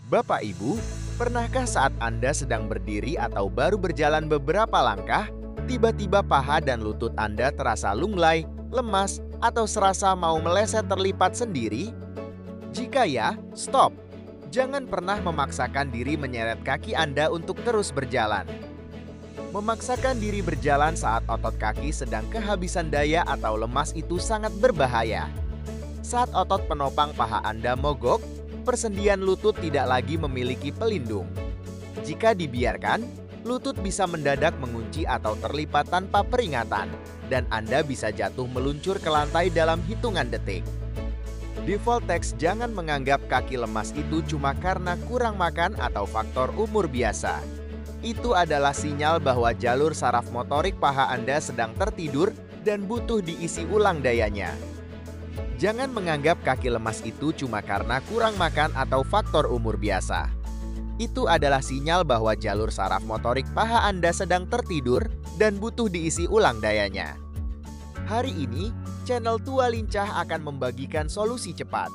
Bapak Ibu, pernahkah saat Anda sedang berdiri atau baru berjalan beberapa langkah, tiba-tiba paha dan lutut Anda terasa lunglai, lemas, atau serasa mau meleset terlipat sendiri? Jika ya, stop. Jangan pernah memaksakan diri menyeret kaki Anda untuk terus berjalan. Memaksakan diri berjalan saat otot kaki sedang kehabisan daya atau lemas itu sangat berbahaya. Saat otot penopang paha Anda mogok, persendian lutut tidak lagi memiliki pelindung. Jika dibiarkan, lutut bisa mendadak mengunci atau terlipat tanpa peringatan, dan Anda bisa jatuh meluncur ke lantai dalam hitungan detik. Default text jangan menganggap kaki lemas itu cuma karena kurang makan atau faktor umur biasa. Itu adalah sinyal bahwa jalur saraf motorik paha Anda sedang tertidur dan butuh diisi ulang dayanya. Jangan menganggap kaki lemas itu cuma karena kurang makan atau faktor umur biasa. Itu adalah sinyal bahwa jalur saraf motorik paha Anda sedang tertidur dan butuh diisi ulang dayanya. Hari ini, channel Tua Lincah akan membagikan solusi cepat.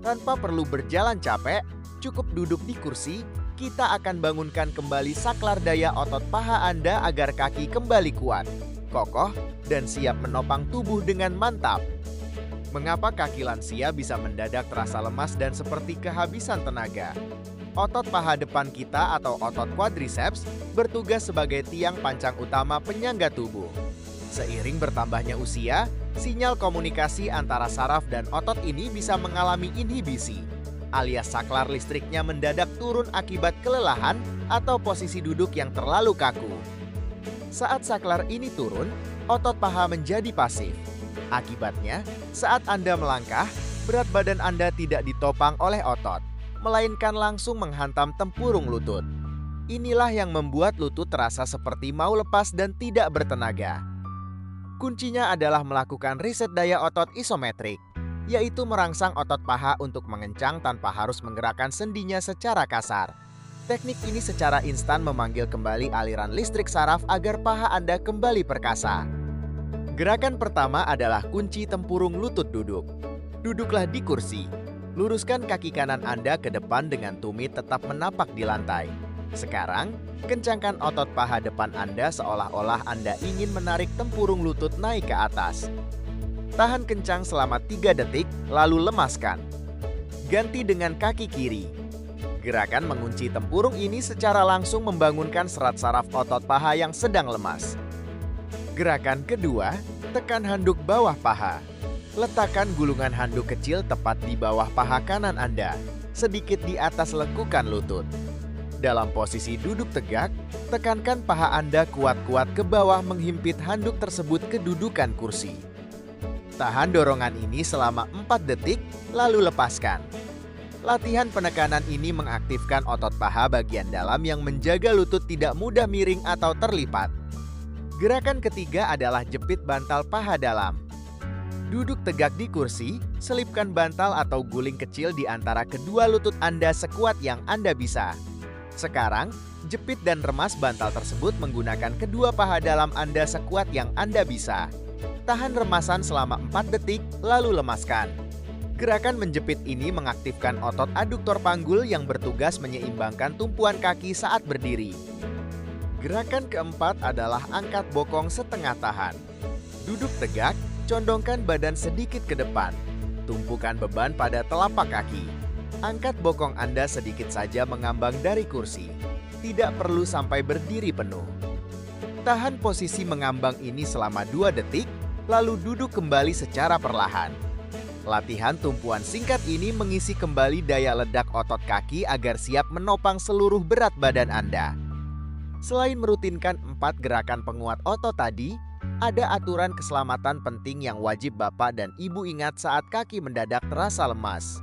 Tanpa perlu berjalan capek, cukup duduk di kursi, kita akan bangunkan kembali saklar daya otot paha Anda agar kaki kembali kuat, kokoh, dan siap menopang tubuh dengan mantap. Mengapa kaki lansia bisa mendadak terasa lemas dan seperti kehabisan tenaga? Otot paha depan kita atau otot quadriceps bertugas sebagai tiang pancang utama penyangga tubuh. Seiring bertambahnya usia, sinyal komunikasi antara saraf dan otot ini bisa mengalami inhibisi, alias saklar listriknya mendadak turun akibat kelelahan atau posisi duduk yang terlalu kaku. Saat saklar ini turun, otot paha menjadi pasif. Akibatnya, saat Anda melangkah, berat badan Anda tidak ditopang oleh otot, melainkan langsung menghantam tempurung lutut. Inilah yang membuat lutut terasa seperti mau lepas dan tidak bertenaga. Kuncinya adalah melakukan reset daya otot isometrik, yaitu merangsang otot paha untuk mengencang tanpa harus menggerakkan sendinya secara kasar. Teknik ini secara instan memanggil kembali aliran listrik saraf agar paha Anda kembali perkasa. Gerakan pertama adalah kunci tempurung lutut duduk. Duduklah di kursi. Luruskan kaki kanan Anda ke depan dengan tumit tetap menapak di lantai. Sekarang, kencangkan otot paha depan Anda seolah-olah Anda ingin menarik tempurung lutut naik ke atas. Tahan kencang selama 3 detik, lalu lemaskan. Ganti dengan kaki kiri. Gerakan mengunci tempurung ini secara langsung membangunkan serat saraf otot paha yang sedang lemas. Gerakan kedua, tekan handuk bawah paha. Letakkan gulungan handuk kecil tepat di bawah paha kanan Anda, sedikit di atas lekukan lutut. Dalam posisi duduk tegak, tekankan paha Anda kuat-kuat ke bawah menghimpit handuk tersebut ke dudukan kursi. Tahan dorongan ini selama 4 detik, lalu lepaskan. Latihan penekanan ini mengaktifkan otot paha bagian dalam yang menjaga lutut tidak mudah miring atau terlipat. Gerakan ketiga adalah jepit bantal paha dalam. Duduk tegak di kursi, selipkan bantal atau guling kecil di antara kedua lutut Anda sekuat yang Anda bisa. Sekarang, jepit dan remas bantal tersebut menggunakan kedua paha dalam Anda sekuat yang Anda bisa. Tahan remasan selama 4 detik, lalu lemaskan. Gerakan menjepit ini mengaktifkan otot aduktor panggul yang bertugas menyeimbangkan tumpuan kaki saat berdiri. Gerakan keempat adalah angkat bokong setengah tahan. Duduk tegak, condongkan badan sedikit ke depan. Tumpukan beban pada telapak kaki. Angkat bokong Anda sedikit saja mengambang dari kursi. Tidak perlu sampai berdiri penuh. Tahan posisi mengambang ini selama 2 detik, lalu duduk kembali secara perlahan. Latihan tumpuan singkat ini mengisi kembali daya ledak otot kaki agar siap menopang seluruh berat badan Anda. Selain merutinkan 4 gerakan penguat otot tadi, ada aturan keselamatan penting yang wajib Bapak dan Ibu ingat saat kaki mendadak terasa lemas.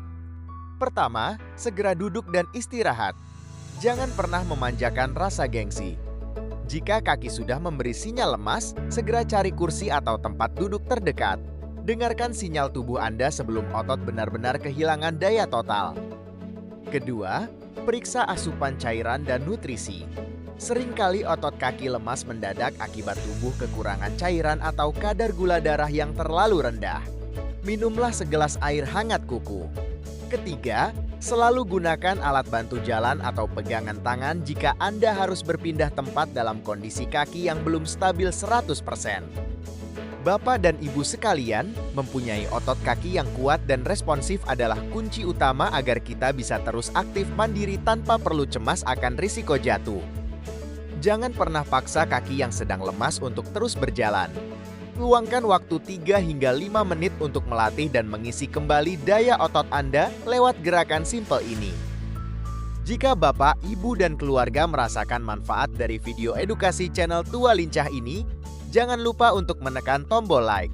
Pertama, segera duduk dan istirahat. Jangan pernah memanjakan rasa gengsi. Jika kaki sudah memberi sinyal lemas, segera cari kursi atau tempat duduk terdekat. Dengarkan sinyal tubuh Anda sebelum otot benar-benar kehilangan daya total. Kedua, periksa asupan cairan dan nutrisi. Seringkali otot kaki lemas mendadak akibat tubuh kekurangan cairan atau kadar gula darah yang terlalu rendah. Minumlah segelas air hangat kuku. Ketiga, Selalu gunakan alat bantu jalan atau pegangan tangan jika Anda harus berpindah tempat dalam kondisi kaki yang belum stabil 100%. Bapak dan Ibu sekalian, mempunyai otot kaki yang kuat dan responsif adalah kunci utama agar kita bisa terus aktif mandiri tanpa perlu cemas akan risiko jatuh. Jangan pernah paksa kaki yang sedang lemas untuk terus berjalan. Luangkan waktu 3 hingga 5 menit untuk melatih dan mengisi kembali daya otot Anda lewat gerakan simpel ini. Jika Bapak, Ibu, dan keluarga merasakan manfaat dari video edukasi channel Tua Lincah ini, jangan lupa untuk menekan tombol like.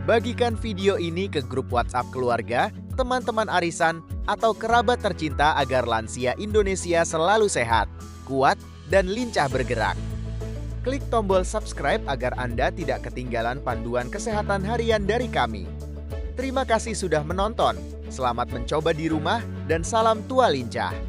Bagikan video ini ke grup WhatsApp keluarga, teman-teman arisan, atau kerabat tercinta agar lansia Indonesia selalu sehat, kuat, dan lincah bergerak. Klik tombol subscribe agar Anda tidak ketinggalan panduan kesehatan harian dari kami. Terima kasih sudah menonton. Selamat mencoba di rumah dan salam Tua Lincah.